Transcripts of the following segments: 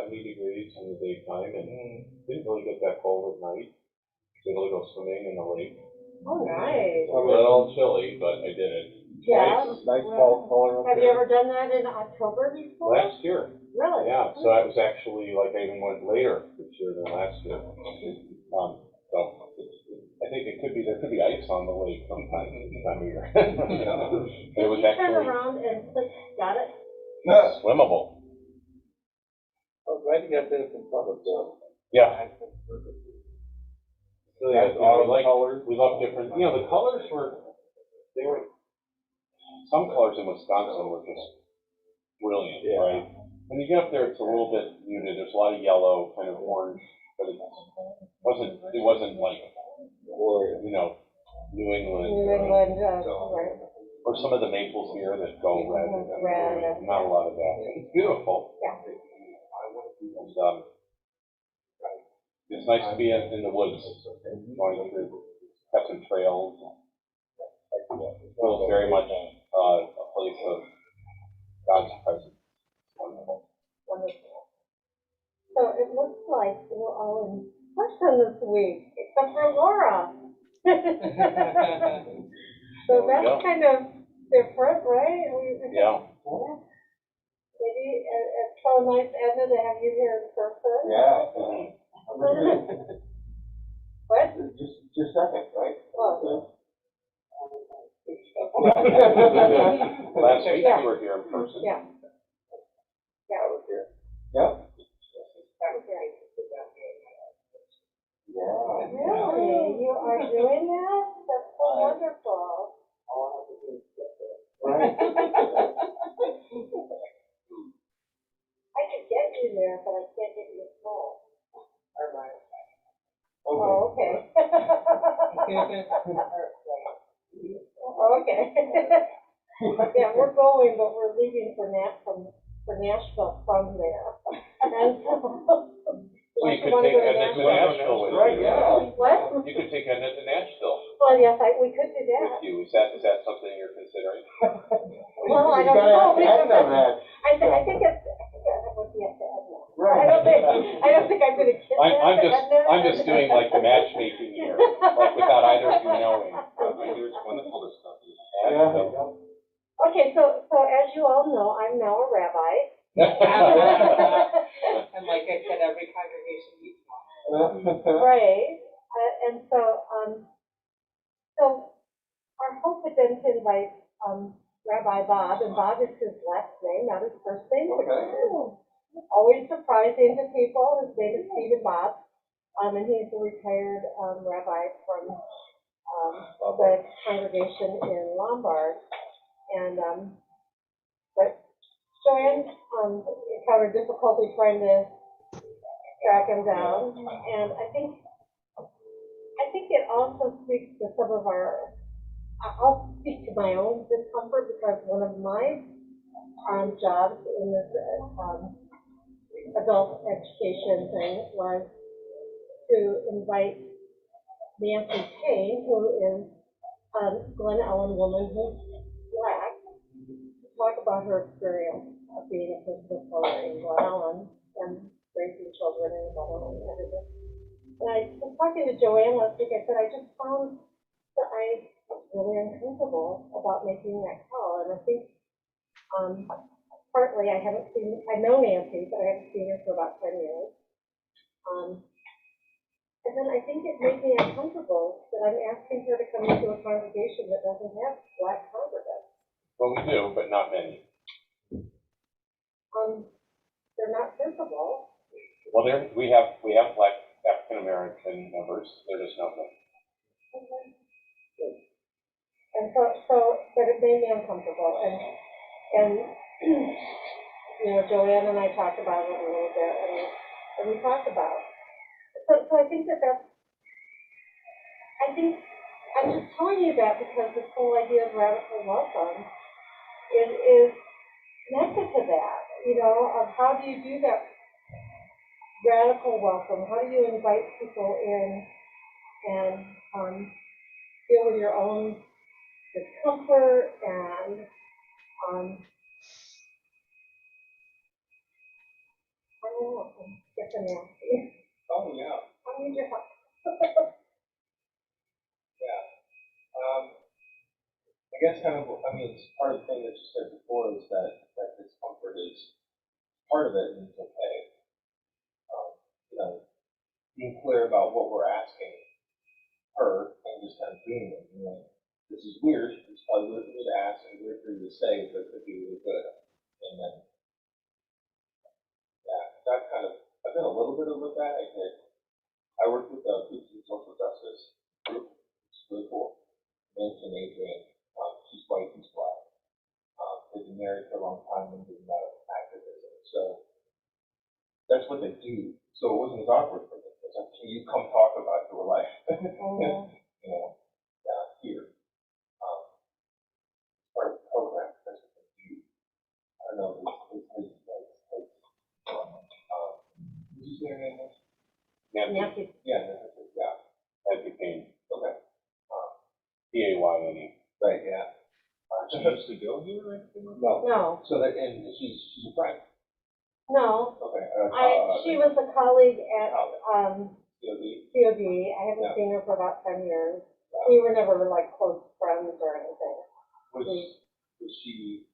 70 degrees in the daytime and didn't really get that cold at night. Was able to go swimming in the lake. Oh, nice. A little chilly, but I did it. Yeah. Nice fall color up Have you there. ever done that in October before? Last year. Really? Yeah, so I was actually, like, I even went later this year than last year. So I think there could be ice on the lake sometime this time of year. It was Did you turn actually around and click, got it? swimmable. I'm glad you got there some fun with that. Yeah. So yeah, Nice autumn colors. we love different, the colors they were, some colors in Wisconsin were just brilliant, Yeah. right? When you get up there, it's a little bit muted. There's a lot of yellow, kind of orange, but it wasn't like, New England. New England, right. Or some of the maples here that go red. Red. Not a lot of that. It's beautiful. Yeah. And, it's nice to be in the woods, going through, have some trails. It feels very much a place of God's presence. Wonderful. Wonderful. So it looks like we're all in person this week, except for Laura. So that's kind of different, right? Yeah. Maybe it's so nice, Edna, to have you here in person. Yeah. What? Just seconds, right? Oh. Last week Yeah. you were here in person. Yeah. Yeah. I was here. Yep. Okay. Yeah. Really? You are doing that? That's so wonderful. Right. I could get you there, but I can't get you a phone. Okay. Oh, okay. Okay. Yeah, we're going, but we're leaving for Nashville from there. And so. Well, you could take Edna to Nashville with Right, you. yeah. What? You could take Edna to Nashville Well, yes, we could do with that. you. Is that something you're considering? Well, I You don't gotta know. ask that. I think that would be up to Edna. Right. I don't think I'm gonna kidnap Edna. I'm just doing like the matchmaking here, like without either of you knowing. It's wonderful to stuff. Yeah. Okay, so as you all know, I'm now a rabbi. And like I said, every congregation needs one. Right, and so our hope had been to invite Rabbi Bob, and Bob is his last name, not his first name. Okay. Always surprising to people. His name is Stephen Bob, and he's a retired rabbi from the congregation in Lombard. And but Joanne encountered difficulty trying to track him down, and I think it also speaks to some of our. I'll speak to my own discomfort because one of my jobs in this adult education thing was to invite Nancy Payne, who is a Glen Ellen woman who's Black, to talk about her experience of being a person of color in Glen Ellen and raising children in Glen Ellen and everything. And I was talking to Joanne last week. I said, I just found that I was really uncomfortable about making that call. And I think partly I know Nancy, but I haven't seen her for about 10 years. And then I think it made me uncomfortable that I'm asking her to come into a congregation that doesn't have Black congregants. Well, we do, but not many. They're not visible. Well, we have Black African American members. They're just not many. Okay. And but it made me uncomfortable. And Joanne and I talked about it a little bit, and we talked about. So I think I think I'm just telling you that because this whole idea of radical welcome is connected to that. Of how do you do that radical welcome? How do you invite people in and deal with your own discomfort and Oh, it's a nasty. Oh, yeah, I need your help. yeah. I guess kind of, I mean, it's part of the thing that you said before is that discomfort is part of it and it's okay. You know, being clear about what we're asking her and just kind of doing it. You know, this is weird. It's probably weird for me to ask and weird for you to say, but it could be really good. And then, yeah, that kind of, I've done a little bit of that. I worked with the Peace and Social Justice group. It's really cool. Nancy and Adrian, she's white, he's black. They've been married for a long time and doing medical activism. So that's what they do. So it wasn't as awkward for them. It's like, can you come talk about your life? Mhm. You know, here. Part of the program, that's what they do. I don't know, did you say her name was? Nancy, Nasty. Yeah, yeah, Nancy Payne, okay. P-A-Y-N-E. Right, yeah. She used to go here, I think? No, No, so that, and she's a friend, no. okay. She was a colleague at, COD. COD. I haven't Yeah. seen her for about 10 years. We were never like close friends or anything. Was she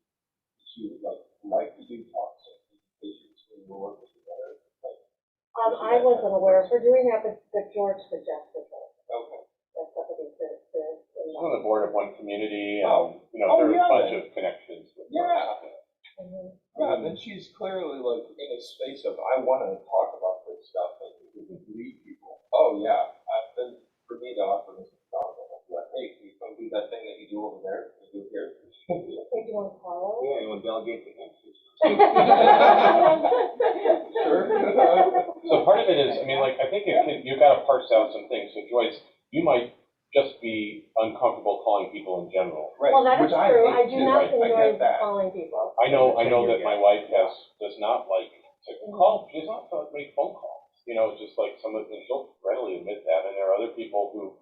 like to do talks and presentations when we were working together? Like, I wasn't aware of her doing that, but George suggested that. okay. That's somebody to. She's on the board of one community, Oh. and, you know, there are yeah, a bunch then. of connections with Yeah. Mhm. Yeah, and then she's clearly like in a space of, I want to talk about this stuff and lead people. Oh, yeah, I've been, for me to offer this job, I'm like, hey, can you come do that thing that you do over there, can you do here? Did you want to call her? Yeah, you want to delegate to him? Sure. So part of it is, I mean, like, I think you've got to parse out some things. So Joyce, you might just be uncomfortable calling people in general. Right, Well, that is which I true. hate I do too, not I enjoy get that. calling people. I know Yeah. that my wife does not like to call, she does not make phone calls. You know, just like some of them, she'll readily admit that, and there are other people who,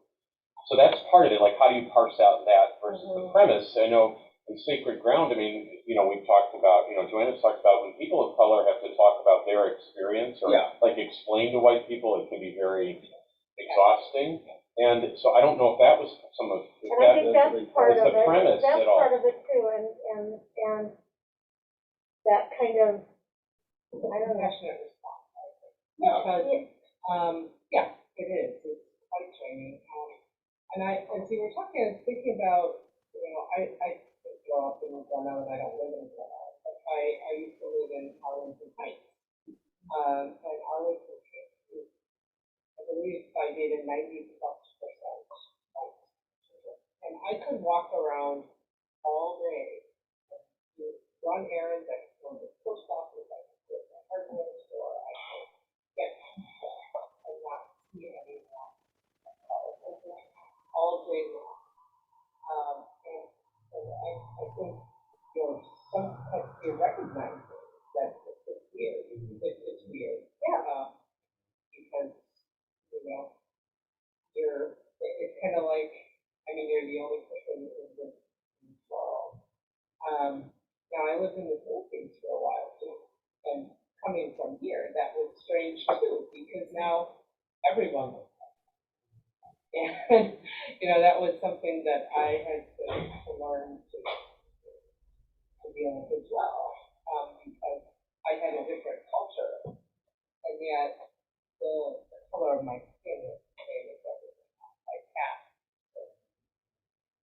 so that's part of it, like, how do you parse out that versus the premise? I know in Sacred Ground, I mean, you know, we've talked about, you know, Joanna's talked about when people of color have to talk about their experience or Yeah. like explain to white people, it can be very exhausting. And so I don't know if that was some of, if And I think that that's part was of the it. premise That's at all. part of it too, and that kind of, I don't know. Compassionate response, Yeah. because, Yeah. yeah, it is, it's quite training. And as you were talking, I was thinking about, you know, I didn't grow up in Glen and I don't live in Glen but I used to live in Arlington Heights. And Arlington Heights is, I believe, I dated 90+% white children. And I could walk around all day, run errands, I could go to the post office, I could go to the hardware store, I could get stuff and not see anyone all day long. And I think, you know, sometimes you recognize that it's weird. It's weird. Yeah. Because, you know, it's kind of like, I mean, you're the only person in this world. Now, I lived in the Philippines for a while too, and coming from here, that was strange too, because now everyone was like, and, you know, that was something that I had to learn to deal with as well, because I had a different culture, and yet the color of my skin was the same as everything else, like that.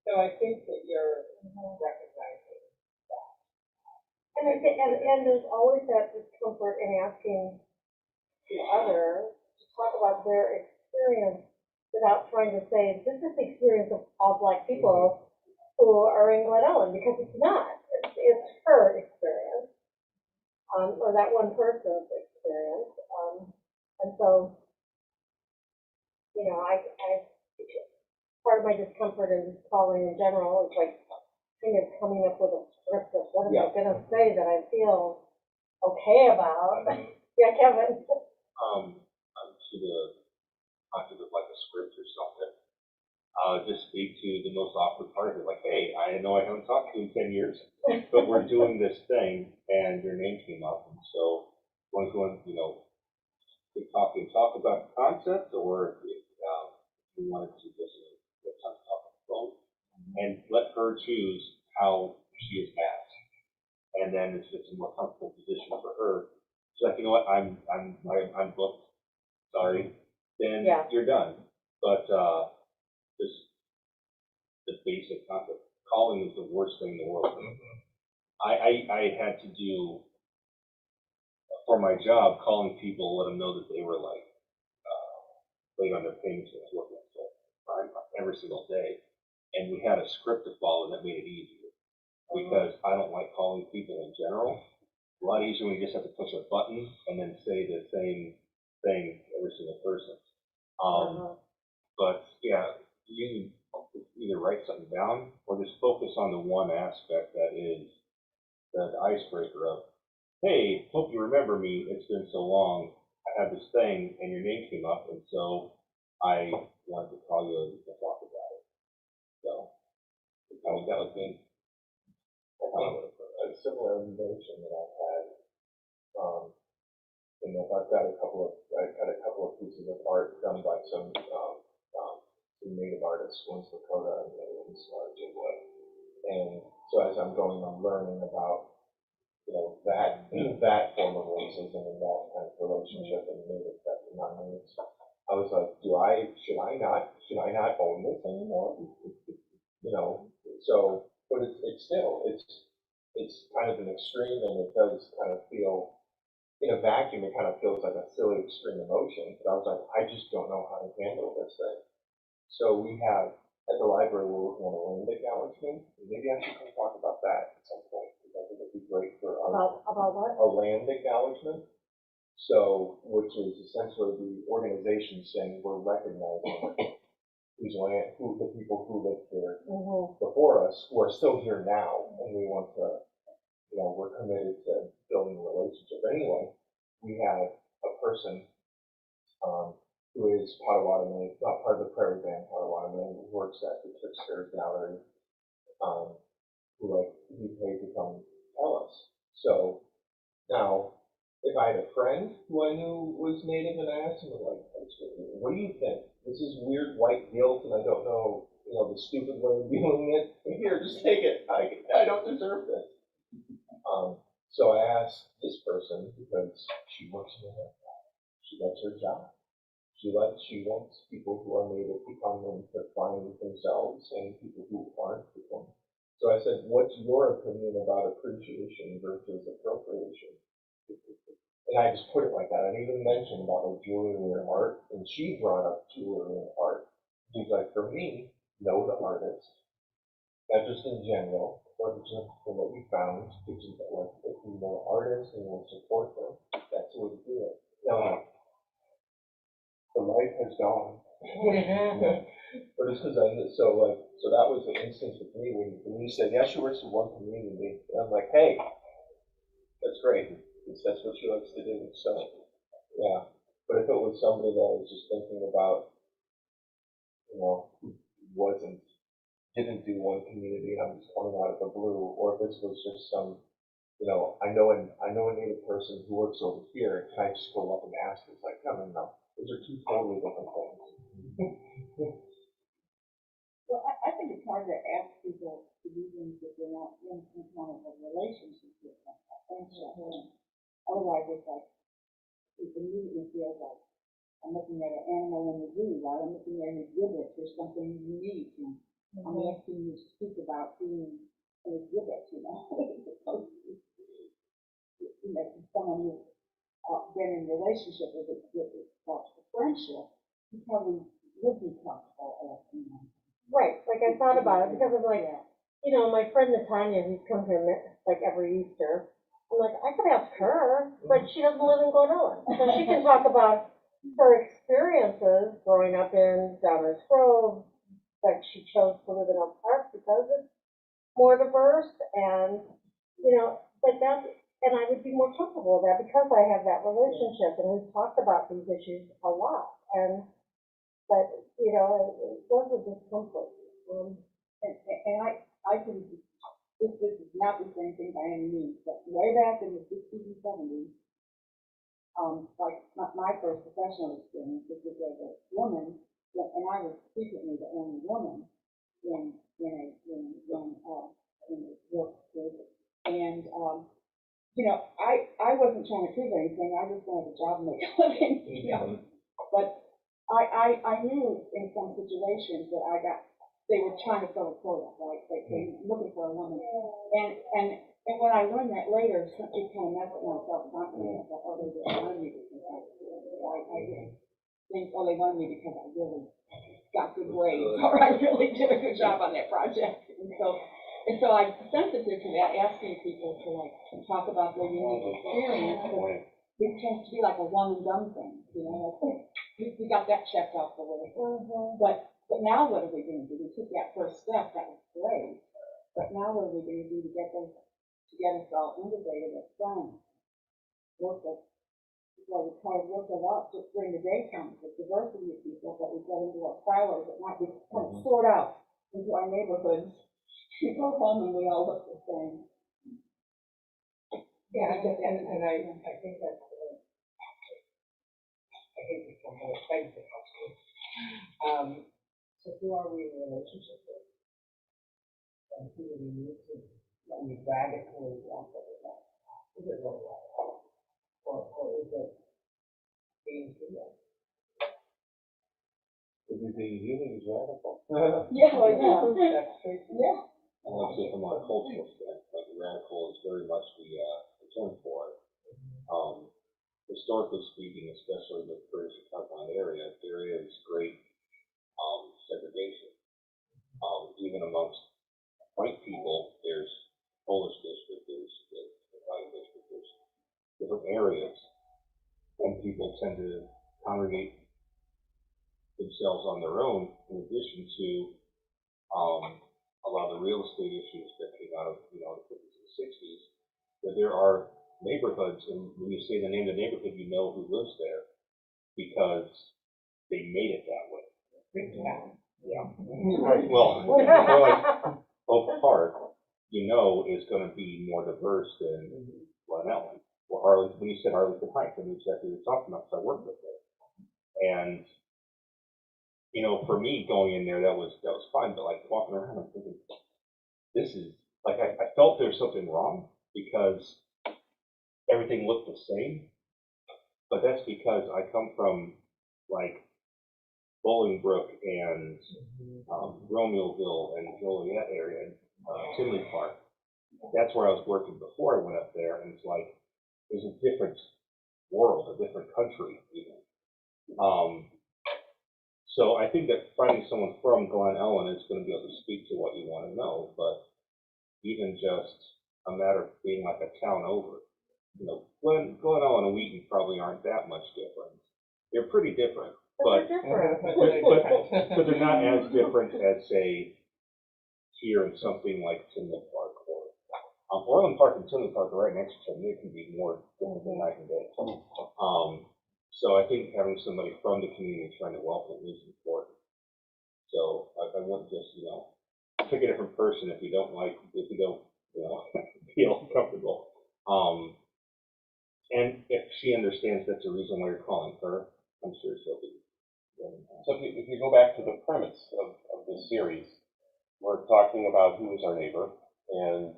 So I think that you're recognizing that. And I think, and there's always that discomfort in asking the other to talk about their experience without trying to say, this is the experience of all Black people who are in Glen Ellen, because it's not. It's her experience, or that one person's experience. And so, you know, part of my discomfort in calling in general is like kind of coming up with a script of what am I gonna say that I feel okay about. Yeah, Kevin. To the like a script or something. Just speak to the most awkward part of it. Like, hey, I know I haven't talked to you in 10 years, but we're doing this thing, and your name came up, and so want to go in, talk about the concept, or if you wanted to just get time to talk on the phone, and let her choose how she is masked. And then if it's a more comfortable position for her, she's like, you know what, I'm booked, sorry, then Yeah. you're done. But, just the basic concept, calling is the worst thing in the world. I had to do, for my job, calling people, let them know that they were like, late on their payments when I was working at Prime every single day. And we had a script to follow that made it easier. Because I don't like calling people in general. A lot easier when you just have to push a button and then say the same thing to every single person. But yeah, you can either write something down or just focus on the one aspect that is the icebreaker of, hey, hope you remember me, it's been so long, I have this thing, and your name came up, and so I wanted to call you and talk about it. So, that was me. A similar notion that I've had, in that I've got a couple of pieces of art done by some native artists, one's Lakota and the other one's Ojibwe. And so as I'm going, I'm learning about, that form of racism and that kind of relationship and native and non-natives. I was like, should I not own this anymore? So, but it's kind of an extreme, and it does kind of feel, in a vacuum, it kind of feels like a silly extreme emotion, but I was like, I just don't know how to handle this thing. So we have, at the library, we're working on a land acknowledgement, and maybe I should come talk about that at some point, because I think it'd be great for our. About what? A land acknowledgement. So, which is essentially the organization saying we're recognizing the people who lived here before us, who are still here now, and we want to, we're committed to building a relationship. Anyway, we have a person, who is Potawatomi, not part of the Prairie Band Potawatomi, who works at the Trickster Gallery, who he paid to come tell us. So now, if I had a friend who I knew was Native and I asked him, what do you think? This is weird white guilt, and I don't know, the stupid way of viewing it. Here, just take it. I don't deserve this. So I asked this person, because she works in the she loves her job. She wants people who are Native to come in to find themselves, and people who aren't to come. So I said, what's your opinion about appreciation versus appropriation? And I just put it like that. I didn't even mention about like jewelry or art, and she brought up jewelry and art. She's like, for me, know the artist, not just in general, but just for what we found, which is that like, if you know artists and you want to support them, that's the way to do it. Now, the light has gone. But it's because so that was the instance with me when you said, yeah, she works in one community, and I'm like, hey, that's great. That's what she likes to do. So, yeah. But if it was somebody that I was just thinking about, didn't do one community, and I'm just coming out of the blue, or if this was just some, I know a Native person who works over here, can I just go up and ask? It's like, no. Those are two totally different things. Well, I think it's hard to ask people to do things if they're not in some kind of a relationship with them. Otherwise, it's like, it immediately feels like I'm looking at an animal in the zoo, right? I'm looking at an exhibit or something unique, and I'm asking you to speak about being an exhibit, someone who's been in a relationship with a friendship, you probably would be comfortable asking them. Right, like I thought about it, because I'm like, my friend Natanya, who's come here like every Easter, I'm like, I could ask her, but she doesn't live in Glenora. So she can talk about her experiences growing up in Downers Grove, that she chose to live in Oak Park because it's more diverse, and, and I would be more comfortable with that because I have that relationship, and we've talked about these issues a lot, but, it was a discomfort. And I can, this is not the same thing by any means, but way back in the 60s and 70s, like my first professional experience was as a woman, and I was frequently the only woman in the workplace. And, you know, I wasn't trying to prove anything, I just wanted a job and make a living, you know. But I knew in some situations that they were trying to fill a quota, right? They were looking for a woman. And when I learned that later, it kind of messed with my self-confidence. I thought, oh, they just wanted me because I didn't think, oh, they wanted me because I really got good grades, or I really did a good job on that project. And so I'm sensitive to that, asking people to like talk about their unique experience, because it tends to be like a one and done thing, you know, like, we got that checked off the list. But now what are we going to do? We took that first step, that was great. But now what are we going to do to get us all integrated as friends? Work with us just during the daytime, the diversity of people that we get into our silos at night, we kind of sort out into our neighborhoods. We go home and we all look the same. Yeah, I think that's, I hate to come here, thank you. So who are we in a relationship with? And who do we need to be radically walk over that? Is it really radical? Or is it being human? Is it being human is radical? Yeah, That's crazy. yeah. I want to say from a cultural standpoint, radical is very much the term for it. Historically speaking, especially in the British Cumberland area, there is great segregation. Even amongst white people, there's Polish district, there's the Italian district, there's different areas, and people tend to congregate themselves on their own, in addition to a lot of the real estate issues that came out of, you know, the 50s and 60s, where there are neighborhoods, and when you say the name of the neighborhood, you know who lives there, because they made it that way. Yeah. Right. Well, more like Oak Park, you know, is going to be more diverse than Glen Ellen. Or Arlington, when you said Arlington Heights, I knew exactly what you're talking about, because I worked with there. And, you know, for me going in there, that was fine, but like walking around, I'm thinking, this is, like, I felt there's something wrong, because everything looked the same, but that's because I come from, like, Bolingbrook and Romeoville and Joliet area, and Tinley Park. That's where I was working before I went up there, and it's like, there's a different world, a different country, even. So I think that finding someone from Glen Ellen is going to be able to speak to what you want to know, but even just a matter of being like a town over, you know, Glen Ellen and Wheaton probably aren't that much different. They're pretty different, but they're not as different as, say, here in something like Tinley Park or Orland Park and Tinley Park are right next to each other. They can be more different than night and day. So I think having somebody from the community trying to welcome is important. So I wouldn't just, you know, pick a different person if you don't, you know, feel comfortable. And if she understands that's the reason why you're calling her, I'm sure she'll be. So if you go back to the premise of this series, we're talking about who is our neighbor, and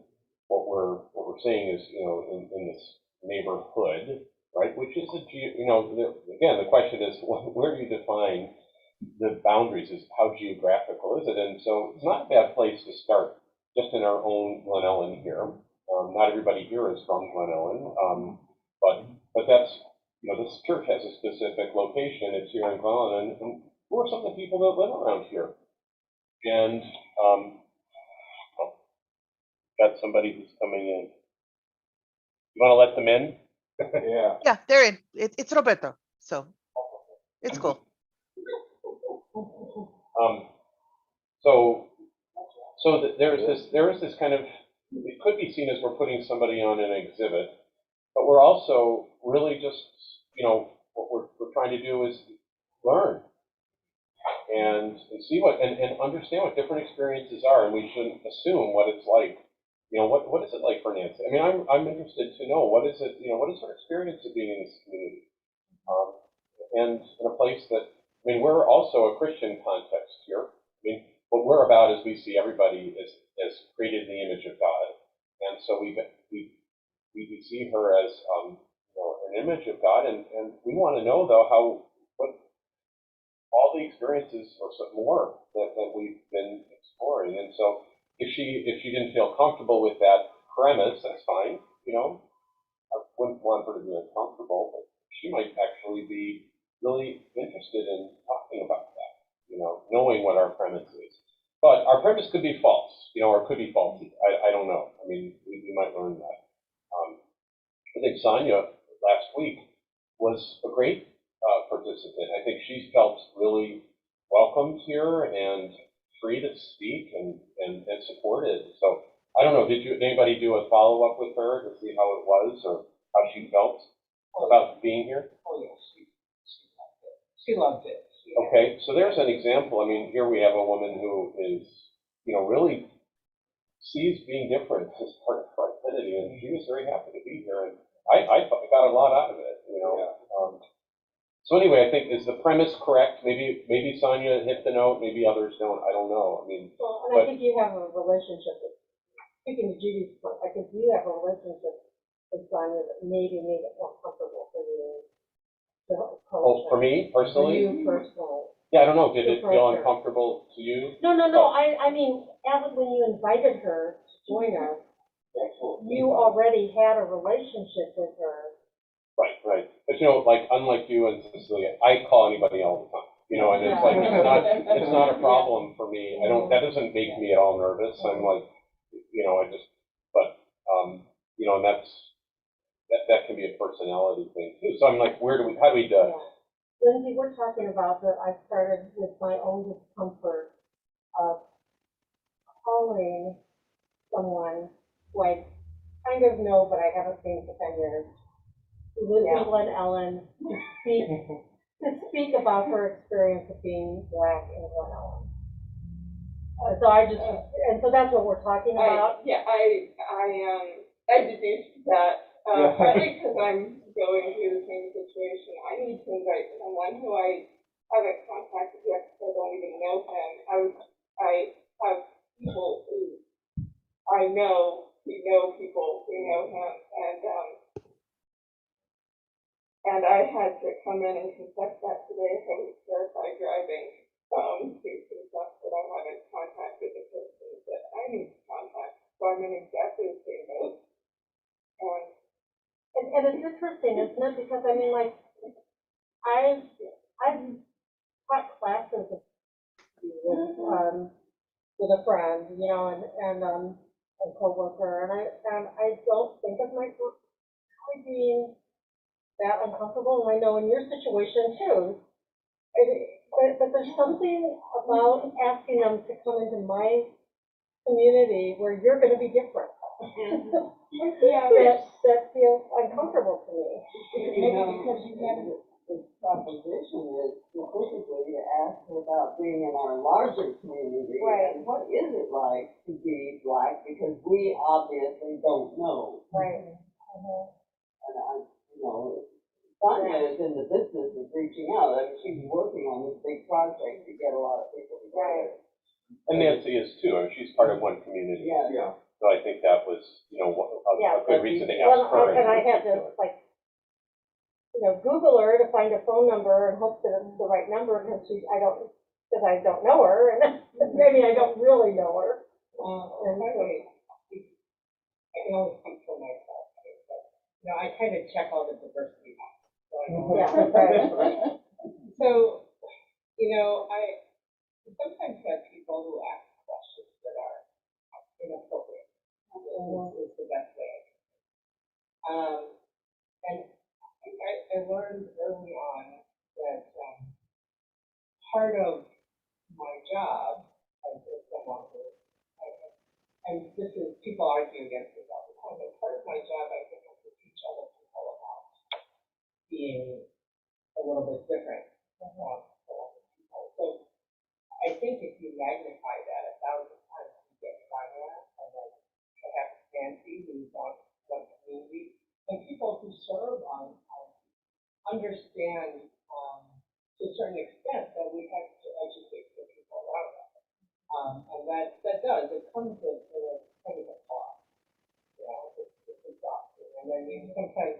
what we're saying is, you know, in this neighborhood, right, which is you know, again, the question is, where do you define the boundaries? Is how geographical is it? And so it's not a bad place to start, just in our own Glen Ellen here. Not everybody here is from Glen Ellen, but that's, you know, this church has a specific location. It's here in Glen Ellen, and who are some of the people that live around here? And got somebody who's coming in. You want to let them in? Yeah. Yeah, they're in. It's Roberto, so it's cool. So there is this kind of, it could be seen as we're putting somebody on an exhibit, but we're also really just, you know, what we're trying to do is learn and see and understand what different experiences are, and we shouldn't assume what it's like. You know, what is it like for Nancy? I mean, I'm interested to know, what is it, you know, what is her experience of being in this community? and in a place that, I mean, we're also a Christian context here. I mean, what we're about is we see everybody as created in the image of God, and so we see her as an image of God, and we want to know though what all the experiences or some more that we've been exploring, and so if she didn't feel comfortable with that premise, that's fine. I wouldn't want her to be uncomfortable, but she might actually be really interested in talking about that, knowing what our premise is. But our premise could be false, or it could be faulty. I don't know. I mean, we might learn that. I think Sonia last week was a great participant. I think she felt really welcomed here and free to speak and supported. So I don't know. Did anybody do a follow up with her to see how it was or how she felt about being here? Oh, yeah, she loved it. Okay, so there's an example. I mean, here we have a woman who is, really sees being different as part of her identity, and she was very happy to be here, and I got a lot out of it, So anyway, I think, is the premise correct? Maybe Sonia hit the note, maybe others don't. I don't know. I mean, Well, and I think you have a relationship with, speaking to Judy's point, I think you have a relationship with Sonia that maybe made it more comfortable for you to approach oh, for her. me For personally, you personally. yeah, I don't know. Did To it feel approach her. uncomfortable to you? No, Oh. I mean, when you invited her to join us, Absolutely. you already had a relationship with her. Right. But like unlike you and Cecilia, I call anybody all the time. And it's like it's not a problem for me. That doesn't make me at all nervous. I'm like, and that can be a personality thing too. So I'm like, how do we Yeah. Lindsay, we're talking about that I started with my own discomfort of calling someone who I kind of know, but I haven't seen for 10 years, who lives in Glen Ellen, to speak about her experience of being Black in Glen Ellen. So that's what we're talking about. I deduced that, partly because I'm going through the same situation. I need to invite someone who I haven't contacted yet because I don't even know him. I have people who I know who know people who know him, and I had to come in and confess that today, so I was terrified driving, to confess that I haven't contacted the person that I need to contact. So I'm in exactly the same boat. And it's interesting, isn't it? Because I mean, like, I've taught classes with a friend, and a coworker, and I don't think of myself being that uncomfortable. And I know in your situation too. But there's something about asking them to come into my community where you're going to be different. That feels uncomfortable to me. Maybe because you have this proposition is specifically to ask about being in our larger community. Right. And what is it like to be Black? Because we obviously don't know. Right. And Sonia is in the business of reaching out. I mean, she's working on this big project to get a lot of people together. And Nancy is too. I mean, she's part of one community. Yeah. So I think that was, a good reason to ask Well, her. and I had to Google her to find a phone number and hope that it's the right number because I don't know her, and maybe I don't really know her. I can always control myself, but I kind of check all the diversity boxes. So I know. Yeah. So, I sometimes have people who ask questions that are inappropriate. Is the best way. And I learned early on that part of my job as someone who, and this is, people argue against this all the time, but part of my job, I think, is to teach other people about being a little bit different from other people. So I think if you magnify that 1,000 times, you get Sonia, and then perhaps Nancy, who's on one community, and people who serve on understand, to a certain extent, that we have to educate the people around us. And that does, it comes with a kind of a cost. You know, it's exhausting. And I mean, sometimes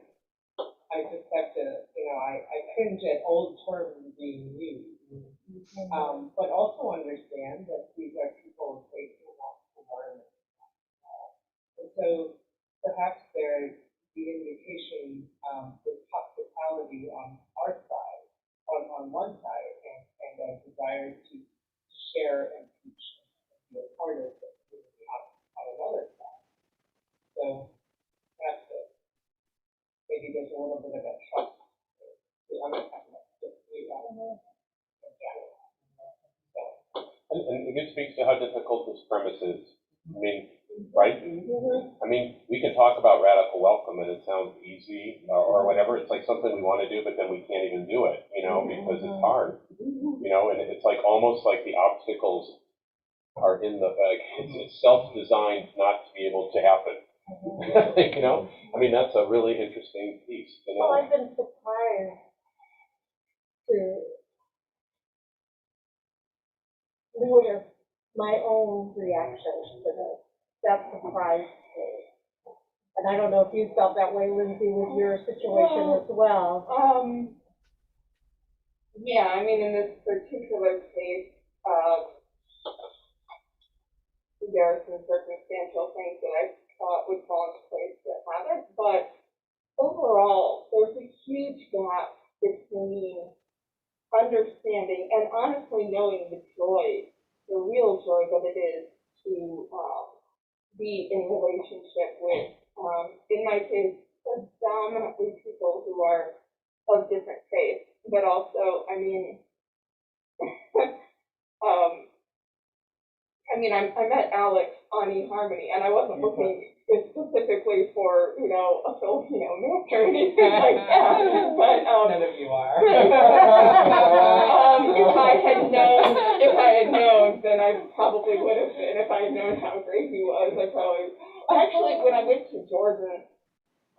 I just have to, I cringe at old terms being used. But also understand that these are people facing a lot of environment. And so perhaps there's the indication, with hospitality on our side, on one side, and a desire to share and teach and be a part of the community on another side. So perhaps maybe there's a little bit of a trust. I'm not talking about just me, in general. And it speaks to how difficult this premise is. I mean, right? I mean, we can talk about radical welcome and it sounds easy or whatever. It's like something we want to do, but then we can't even do it, because it's hard. And it's like almost like the obstacles are in the, it's self-designed not to be able to happen. I mean, that's a really interesting piece to know. Well, I've been surprised to notice my own reaction to this. That surprised me. And I don't know if you felt that way, Lindsay, with your situation as well. Yeah, I mean, in this particular case, there are some circumstantial things that I thought would fall into place that haven't, but overall, there's a huge gap between understanding and honestly knowing the joy, the real joy that it is to be in relationship with, in my case, predominantly people who are of different faiths, but also, I mean, I met Alex on eHarmony, and I wasn't looking specifically for, a Filipino match or anything like that, but, None of you are. if I had known, then I probably would have been. If I had known how great he was, I probably, actually, when I went to Jordan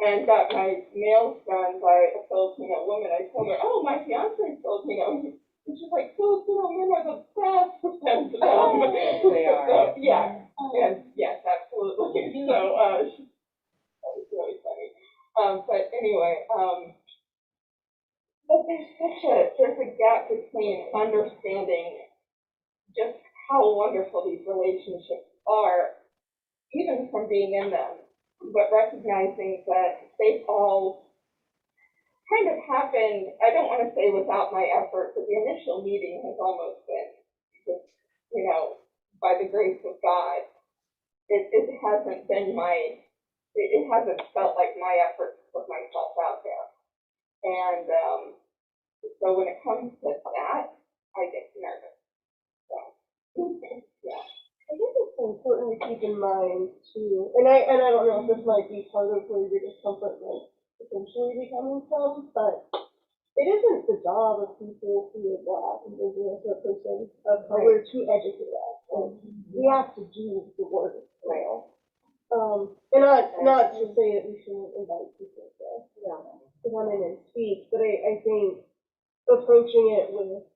and got my nails done by a Filipino woman, I told her, oh, my fiance is Filipino. And she's like, Filipino men are the best. And so, Yes, they are. So, yeah, and yes, absolutely. So, that was really funny. But anyway, but there's a gap between understanding just how wonderful these relationships are, even from being in them, but recognizing that they've all kind of happened, I don't want to say without my effort, but the initial meeting has almost been just, by the grace of God. It hasn't been it hasn't felt like my effort to put myself out there. And so when it comes to that, I get nervous. So, yeah. I think it's important to keep in mind too, and I don't know if this might be part of where your discomfort might potentially be coming from, but it isn't the job of people who are Black, Indigenous, or persons of color to educate us. Like, we have to do the work, and not to say that we shouldn't invite people to come in and speak, but I think approaching it with,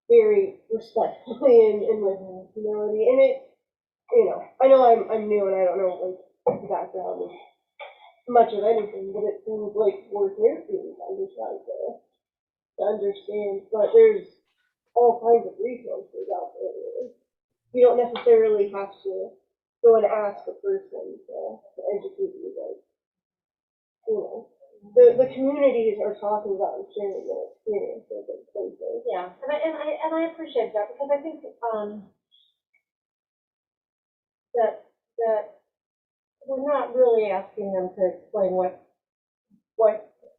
very respectfully and with humility, and it, I know I'm new and I don't know like the background of much of anything, but it seems like we're here for you guys are trying to understand, but there's all kinds of resources out there. You don't necessarily have to go and ask a person to educate you, but the communities are talking about and sharing their experiences in places. Yeah, and I appreciate that, because I think that we're not really asking them to explain what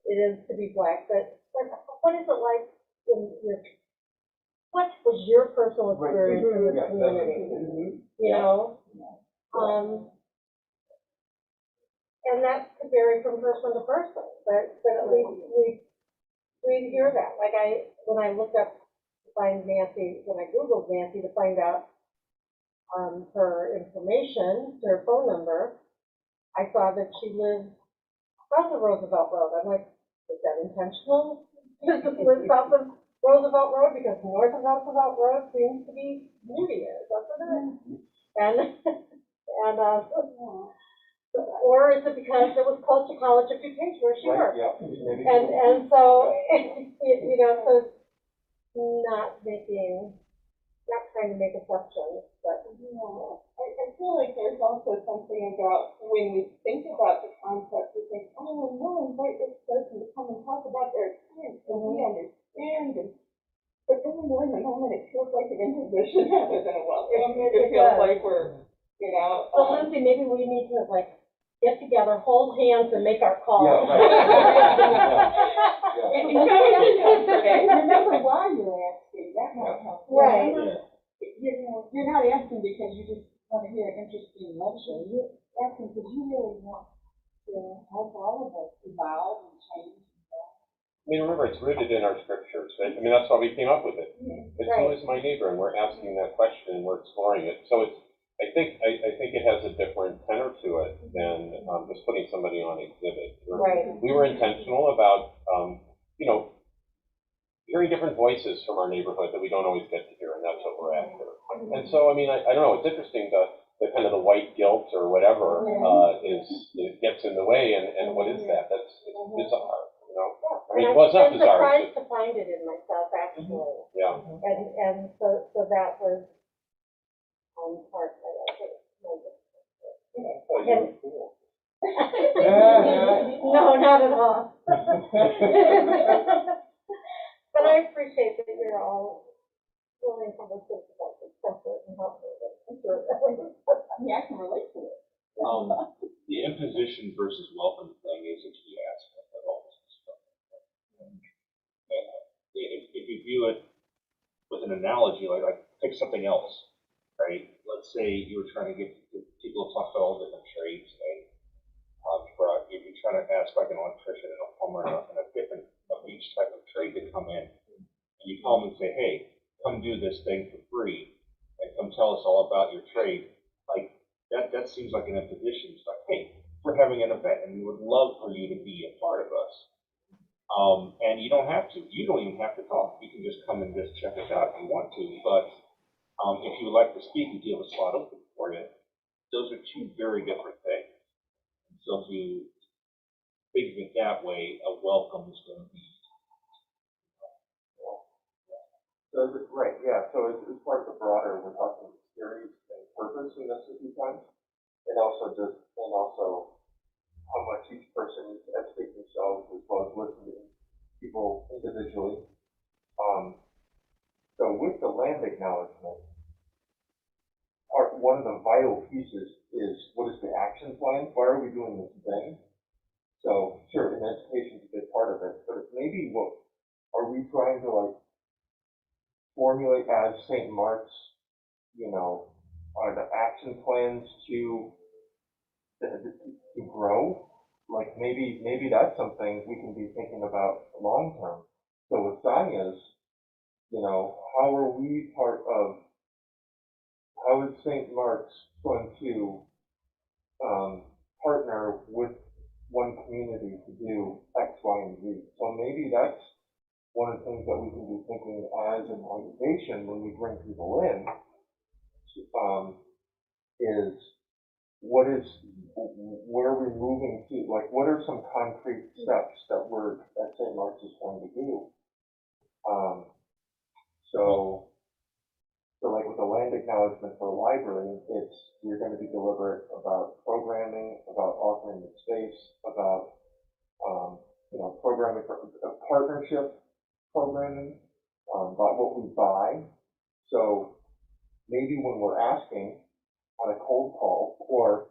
it is to be Black, but what is it like in what was your personal experience in the community? And that could vary from person to person, but at least we hear that. Like when I looked up to find Nancy, when I Googled Nancy to find out her information, her phone number, I saw that she lived across the Roosevelt Road. I'm like, is that intentional? Because the split south of Roosevelt Road, because north of Roosevelt Road seems to be moodier, doesn't it? And, or is it because it was close to College of DuPage where she worked? Yeah, maybe. And so, you know, so it's not trying to make assumptions, but. I feel like there's also something about when we think about the concept, we think, oh, we'll invite this person to come and talk about their experience, and we understand, but then when we're in the moment, it feels like an imposition rather than a welcome. It feels like we're, you know. So Lindsay, maybe we need to like get together, hold hands and make our calls. Yeah, right. And you know, yesterday. Remember why you're asking, that might help. Right. You're not asking because you just want to hear an interesting lecture. You're asking because you really want to help all of us evolve and change. I mean, remember, it's rooted in our scriptures, right? I mean, that's why we came up with it. It's who is my neighbor, and we're asking that question, and we're exploring it. So it's, I think it has a different tenor to it than just putting somebody on exhibit. We were intentional about, you know, hearing different voices from our neighborhood that we don't always get to hear, and that's what we're after. And so, I mean, I don't know, it's interesting the kind of the white guilt or whatever it gets in the way, and what is that? It's bizarre, you know? I mean, well, it's not bizarre. I'm surprised to find it in myself, actually. Yeah. And so that was part of it, I think. No, not at all. But I appreciate that you're all willing to listen to that discomfort and help me with it. I mean, I can relate to it. The imposition versus welcome thing is a key aspect of all this stuff. And if you view it with an analogy, like take something else, right? Let's say you were trying to get people to talk about all different trades, and if you're trying to ask like an electrician and a plumber and a different of each type of trade to come in, and you call them and say, hey, come do this thing for free, and come tell us all about your trade. Like that seems like an imposition. It's like, hey, we're having an event, and we would love for you to be a part of us. And you don't have to. You don't even have to talk. You can just come and just check us out if you want to. But if you would like to speak, we do have a slot open for you. Those are two very different things. So if you think of it that way, a welcome is going to be. So, right, yeah, so it's part of the broader, we're talking series and purpose in this a few times. And also how much each person needs to educate themselves as well as listen to people individually. So with the land acknowledgement, one of the vital pieces is what is the action plan? Why are we doing this thing? So sure, and education is a big part of it, but maybe what are we trying to like formulate as St. Mark's, you know, are the action plans to grow? Like maybe that's something we can be thinking about long term. So with Sonia's, you know, how is St. Mark's going to partner with one community to do X, Y, and Z? So maybe that's one of the things that we can be thinking as an organization when we bring people in, is where we're moving to, like what are some concrete steps that St. Mark's is going to do? So like with the land acknowledgement for the library, you're going to be deliberate about programming, about offering the space, about programming for partnership programming, about what we buy. So maybe when we're asking on a cold call, or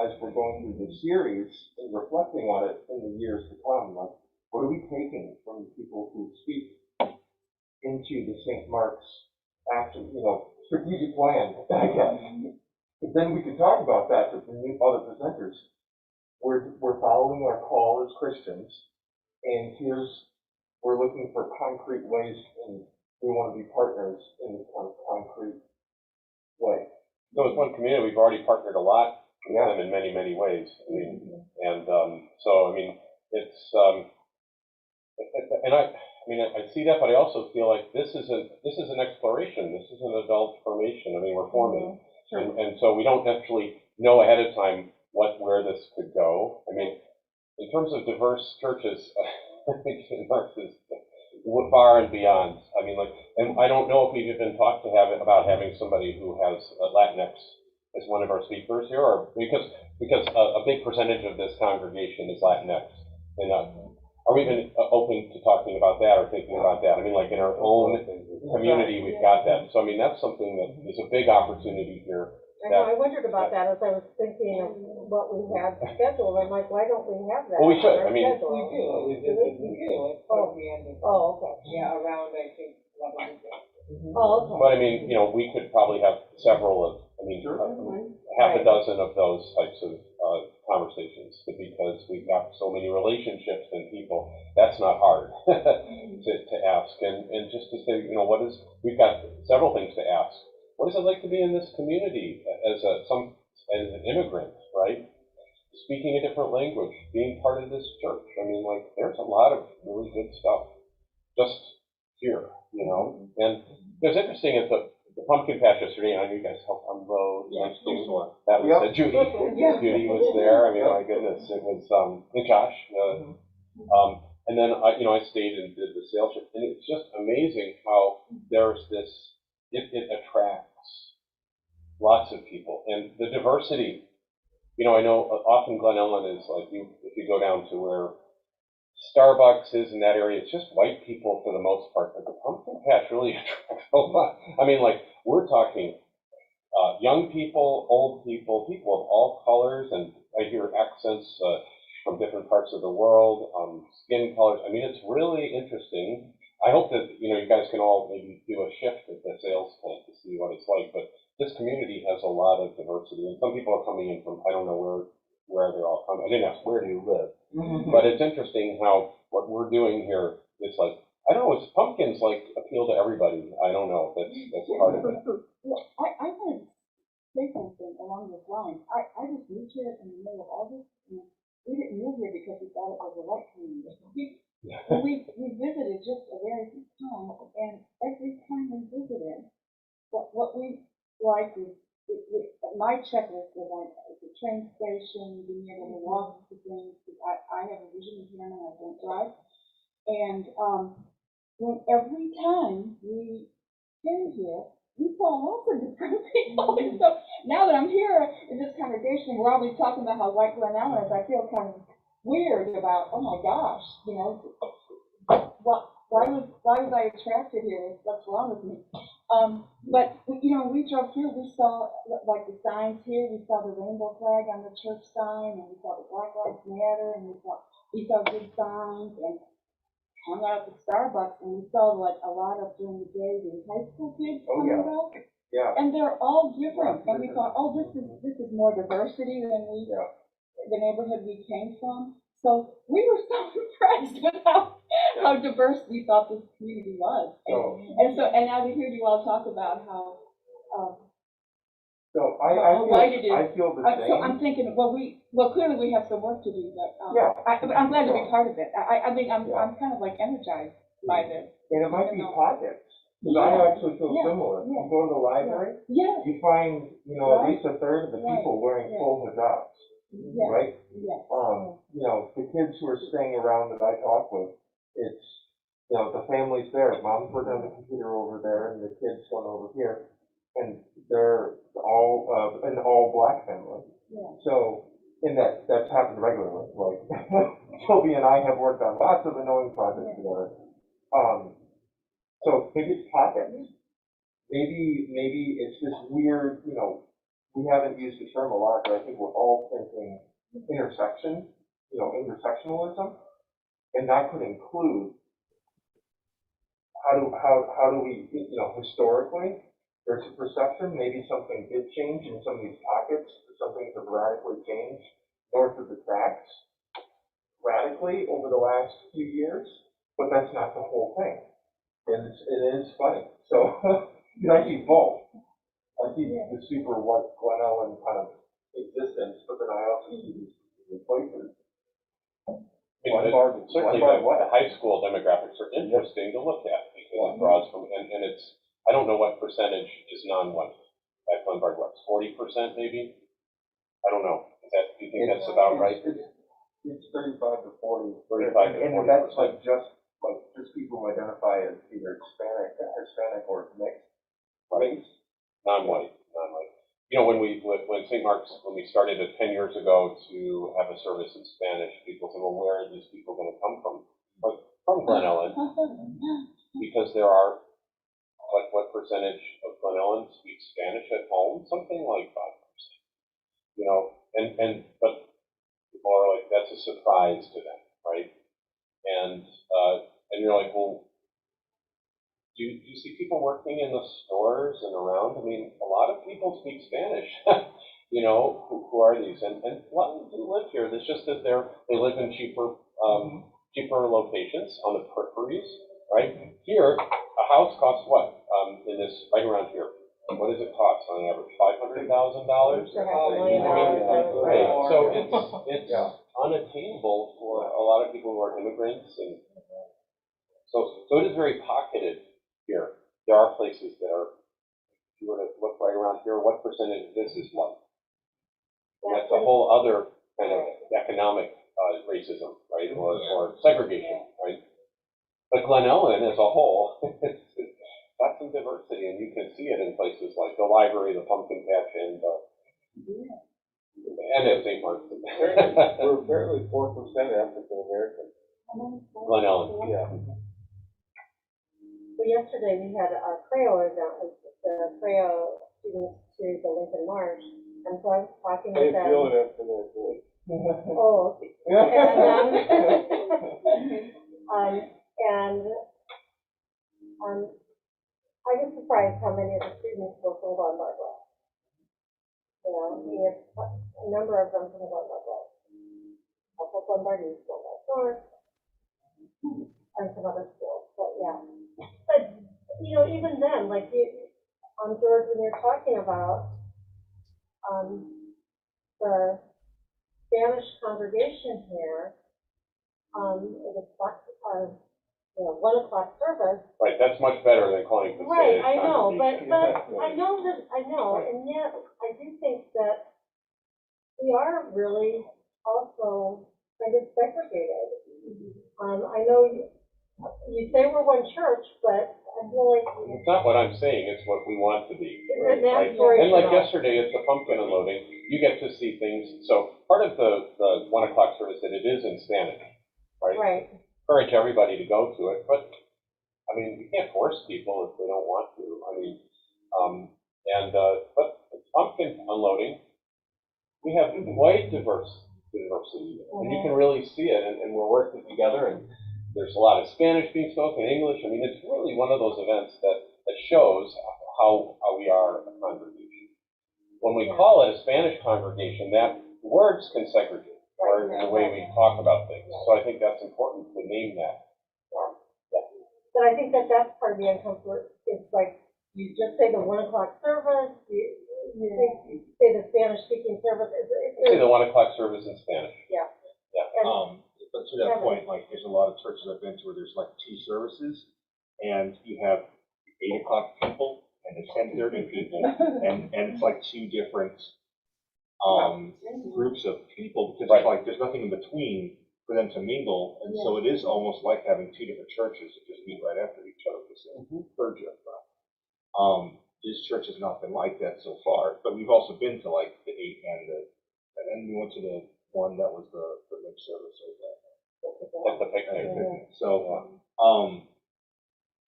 as we're going through the series and reflecting on it in the years to come, like what are we taking from the people who speak into the St. Mark's action, strategic plan, I guess. But then we can talk about that with the new other presenters. We're following our call as Christians, and we're looking for concrete ways, and we want to be partners in this kind of concrete way. So with one community, we've already partnered a lot with them in many, many ways. I mean, and so I mean, it's And I mean, I see that, but I also feel like this is an exploration. This is an adult formation. I mean, we're forming. And so we don't actually know ahead of time where this could go. I mean, in terms of diverse churches, I think Marx is far and beyond. I mean, like, and I don't know if we've even talked about having somebody who has Latinx as one of our speakers here, or because a big percentage of this congregation is Latinx. And are we even open to talking about that or thinking about that? I mean, like in our own community, we've got that. So I mean, that's something that is a big opportunity here. I know, I wondered about that as I was thinking of what we had scheduled. I'm like, why don't we have that? Well, we should. on our I mean, schedule? We do, we do, it's at the end of, Oh, okay. yeah, around, I think, 11. Oh, okay. But I mean, you know, we could probably have several of, I mean, half a dozen of those types of conversations, because we've got so many relationships and people. That's not hard to ask, and just to say, you know, we've got several things to ask. What is it like to be in this community as an immigrant, right? Speaking a different language, being part of this church. I mean, like, there's a lot of really good stuff just here, you know. And it was interesting at the pumpkin patch yesterday. I know you guys helped unload. Yes. That was Judy. Judy was there. I mean, my goodness, it was and Josh. And then I stayed and did the sales trip, and it's just amazing how there's this. It attracts lots of people, and the diversity. You know, I know often Glen Ellen is like, if you go down to where Starbucks is in that area, it's just white people for the most part, but the pumpkin patch really attracts a lot. I mean, like, we're talking young people, old people, people of all colors, and I hear accents from different parts of the world, skin colors. I mean, it's really interesting. I hope that, you know, you guys can all maybe do a shift at the sales tent to see what it's like, but this community has a lot of diversity, and some people are coming in from, I don't know where they're all coming. I didn't ask, where do you live? But it's interesting how what we're doing here is like, I don't know, it's pumpkins like appeal to everybody. I don't know, that's part of it. Well, I want to say something along this line. I just moved here in the middle of August, and we didn't move here because we thought it was the right community. We visited just a very few times, and every time we visited, what we like is, my checklist was like the train station, being able to walk to things, because I have a vision impairment, I don't drive. And when every time we came here, we saw lots of different people. And so now that I'm here in this congregation, we're always talking about how white Glen Ellen is, I feel kind of weird about, oh my gosh, you know, why was I attracted here? What's wrong with me? But you know, we drove through, we saw like the signs here, we saw the rainbow flag on the church sign, and we saw the Black Lives Matter, and we saw good signs, and hung out at the Starbucks, and we saw like a lot of during the day the high school kids coming out. Yeah. And they're all different, and we thought, oh, this is more diversity than the neighborhood we came from. So we were so impressed with how diverse we thought this community was. And now to hear you all talk about how light it is. I feel the same. So I'm thinking, well, clearly we have some work to do, but I'm glad to be part of it. I mean, I'm kind of like energized by this. And it might be pockets. Because I actually feel similar. You go to the library, you find, you know, at least a third of the people wearing full hijabs, right? Yes. You know, the kids who are staying around that I talk with, it's, you know, the family's there. Mom's working on the computer over there, and the kids going over here, and they're all an all-black family. Yeah. So, and that's happened regularly. Like, Toby and I have worked on lots of annoying projects together. So maybe it's pockets. Maybe it's this weird, you know, we haven't used the term a lot, but I think we're all thinking intersection, you know, intersectionalism, and that could include how do we, you know, historically, there's a perception, maybe something did change in some of these pockets, some things have radically changed north of the tracks, radically over the last few years, but that's not the whole thing. And it is funny. So I see both. I see the super white Glen Ellen kind of existence, but then I also see these places. Certainly the high school demographics are interesting to look at because it draws from, and it's, I don't know what percentage is non-white at Glenbard West, 40% maybe? I don't know. Do you think that's about right? It's 35 to 40. 35 to 40%. And that's just people who identify as either Hispanic or mixed race. Non-white. You know, when St. Mark's, when we started it 10 years ago to have a service in Spanish, people said, well, where are these people going to come from? But from Glen Ellen, because there are, what percentage of Glen Ellen speaks Spanish at home? Something like 5%. You know, but people are like, that's a surprise to them, right? And you're like, well, do you see people working in the stores and around? I mean, a lot of people speak Spanish. You know, who are these? And a lot of them do live here. It's just that they live in cheaper locations on the peripheries, right? Here, a house costs what? In this, right around here, what does it cost on average? $500,000? Right. So it's unattainable for a lot of people who are immigrants, and so it is very pocketed here. There are places that are, if you were to look right around here, what percentage of this is white? And that's a whole other kind of economic racism, right, or segregation, right? But Glen Ellen as a whole, it's got some diversity, and you can see it in places like the library, the pumpkin patch, and at St. Mark's. We're apparently 4% African American. Glen Ellen. Yeah. Well, yesterday we had a CREO event with the CREO students to the Lincoln March, and so I was talking with them. Oh, and I was surprised how many of the students were from Glenbard West. You know, we had a number of them from Glenbard West, also Glenbard East, Glenbard North, and some other schools. But yeah, but you know, even then, like George, when you're talking about the Spanish congregation here, it was 1 o'clock service. Right, that's much better than calling the Right, Spanish I know, but congregation. I know, and yet I do think that we are really also kind of segregated. I know you say we're one church, but I feel like It's not what I'm saying, it's what we want to be. it's Right? And like yesterday, it's the pumpkin unloading, you get to see things, so part of the 1 o'clock service that it is in Spanish, right? Right. Encourage everybody to go to it, but, I mean, you can't force people if they don't want to. I mean, but it's pumpkin unloading, we have quite diversity, and you can really see it, and we're working together, and there's a lot of Spanish being spoken, English. I mean, it's really one of those events that shows how we are a congregation. When we call it a Spanish congregation, that words can segregate, or the way we talk about things. So I think that's important to name that. But I think that that's part of the uncomfort. It's like you just say the 1 o'clock service. You say the Spanish speaking service. Say the 1 o'clock service in Spanish. Yeah. Yeah. But to that point, like, there's a lot of churches I've been to where there's like 2 services, and you have 8 o'clock people and the 10:30 people, and it's like 2 different groups of people, because it's like there's nothing in between for them to mingle, and so it is almost like having 2 different churches that just meet right after each other, the same liturgy. This church has not been like that so far, but we've also been to like the 8 and then we went to the one that was the mixed service At the picnic. So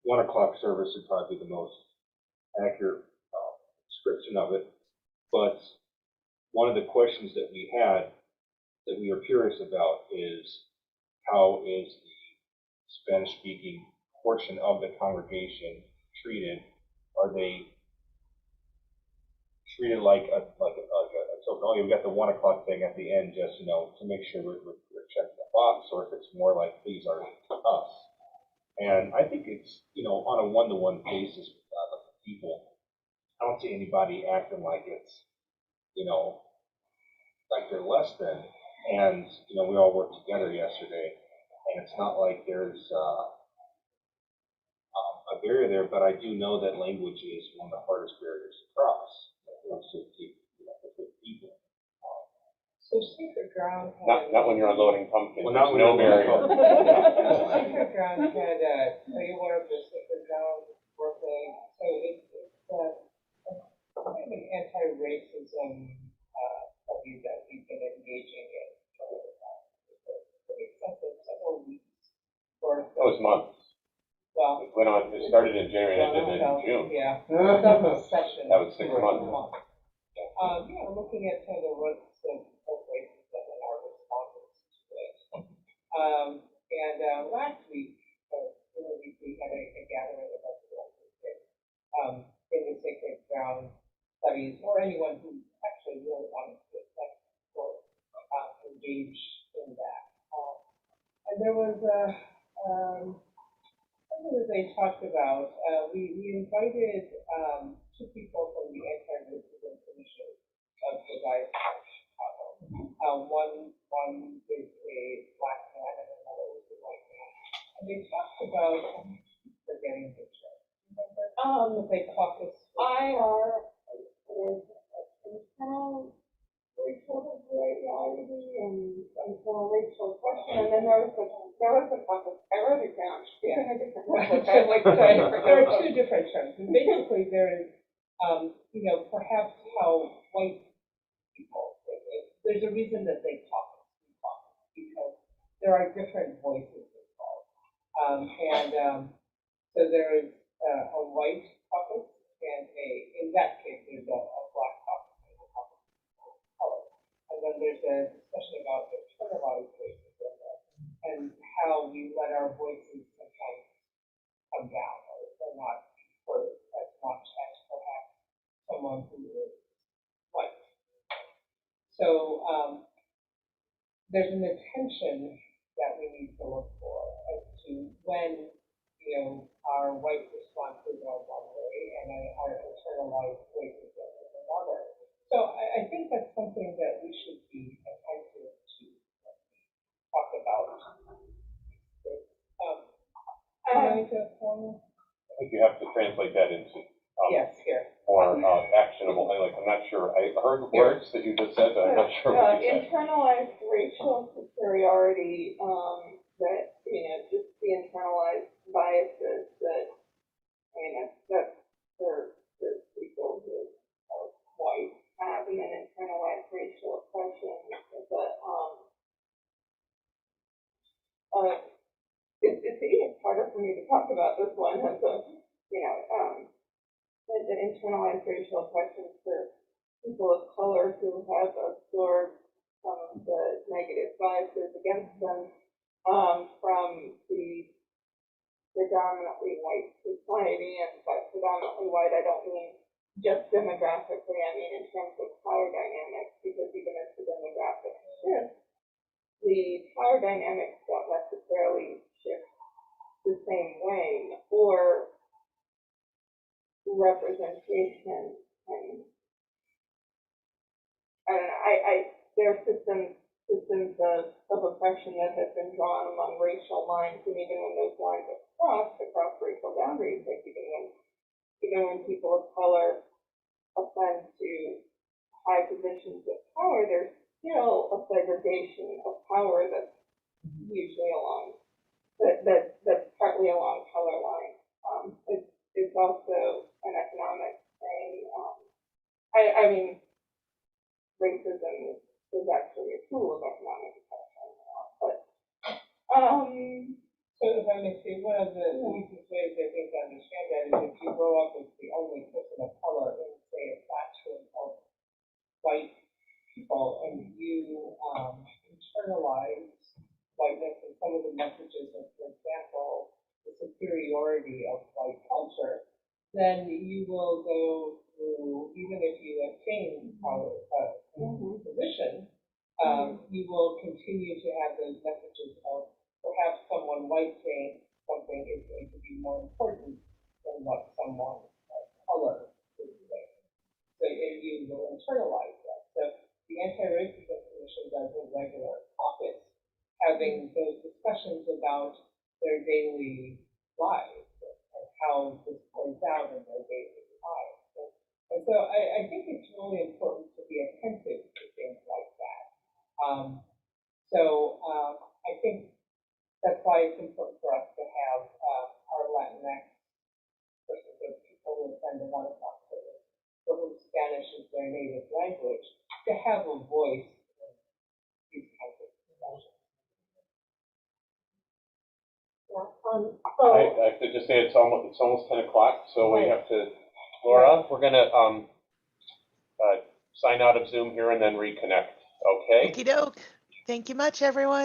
1 o'clock service would probably be the most accurate description of it. But one of the questions that we had that we were curious about is how is the Spanish-speaking portion of the congregation treated? Are they treated like a so oh, we got the 1 o'clock thing at the end, just to make sure we're checking the box, or if it's more like these are us. And I think it's on a one-to-one basis with the people. I don't see anybody acting like it's like they're less than. And, you know, we all worked together yesterday, and it's not like there's a barrier there, but I do know that language is one of the hardest barriers to cross. It's just people. So Secret Ground Not when you're unloading pumpkins, Well, not there's no when you're barrier. unloading. Secret Ground had, are you aware of the Secret Ground working? So it's kind of an anti-racism study that we've been engaging in for pretty extensive several weeks worth. It was months. Well, It went on, it started in January and ended in June. yeah, several sessions. That was 6 months. Yeah, looking at some of the roots of racism and our responses to it. Last week, we had a gathering of us in the Sacred Ground studies, or anyone who actually really wanted to engage in that. And there was something that they talked about. We invited two people from the Anti-Racism Initiative of the Diocese of Chicago. One is a black man and another is a white man. And they talked about forgetting the term. Remember? They caucus. IR is internal racial superiority and internal racial question, and then there was a caucus. I wrote it down. It's in a different notebook. I'd like to There are two different terms, and basically there is, perhaps how white people, there's a reason that they caucus, because there are different voices involved. So there is a white caucus and in that case, there's a black caucus and a caucus of color. And then there's a discussion about internalized racism and how we let our voices sometimes come down or not be heard as much as perhaps someone who is white. So there's an attention that we need to look for as to when, our white responses are one way and our internalized racism is another. So I think that's something that we should be attentive to talk about. I think you have to translate that into Yes, here. more actionable. I'm not sure. I heard words that you just said, but I'm not sure what you said. internalized racial superiority, that, just the internalized biases that, that's for people who are white have, and then internalized racial oppression, but, it's harder for me to talk about this one as the internalized racial oppression for people of color who have absorbed some of the negative biases against them from the predominantly white society, and by predominantly white, I don't mean just demographically, I mean in terms of power dynamics, because even as the demographics shift, the power dynamics don't necessarily shift the same way, or representation, and I don't know, there are systems of oppression that have been drawn along racial lines, and even when those lines are crossed across racial boundaries, like even when people of color ascend to high positions of power, there's still a segregation of power that's usually that's partly along color lines. It's also an economic thing. I mean, racism is actually a tool of economic oppression, but So if I may say, one of the easiest ways I think to understand that is if you grow up as the only person of color in, say, a classroom of white people, and you internalize whiteness and some of the messages of, for example, the superiority of white culture, then you will go through, even if you attain power position, you will continue to have those messages of perhaps someone white saying something is going to be more important than what someone of color is saying. So you will internalize that. So the Anti-Racism Commission does a regular caucus, having those discussions about their daily lives and how this plays out in their daily lives. And so I think it's really important to be attentive to things like that. I think that's why it's important for us to have our Latinx person, those people who tend to want to talk to us, for whom Spanish is their native language, to have a voice in these kinds of discussions. Yeah, I could just say it's almost 10 o'clock, so we have to, Laura, we're gonna, sign out of Zoom here and then reconnect, okay? Okey doke. Thank you much, everyone.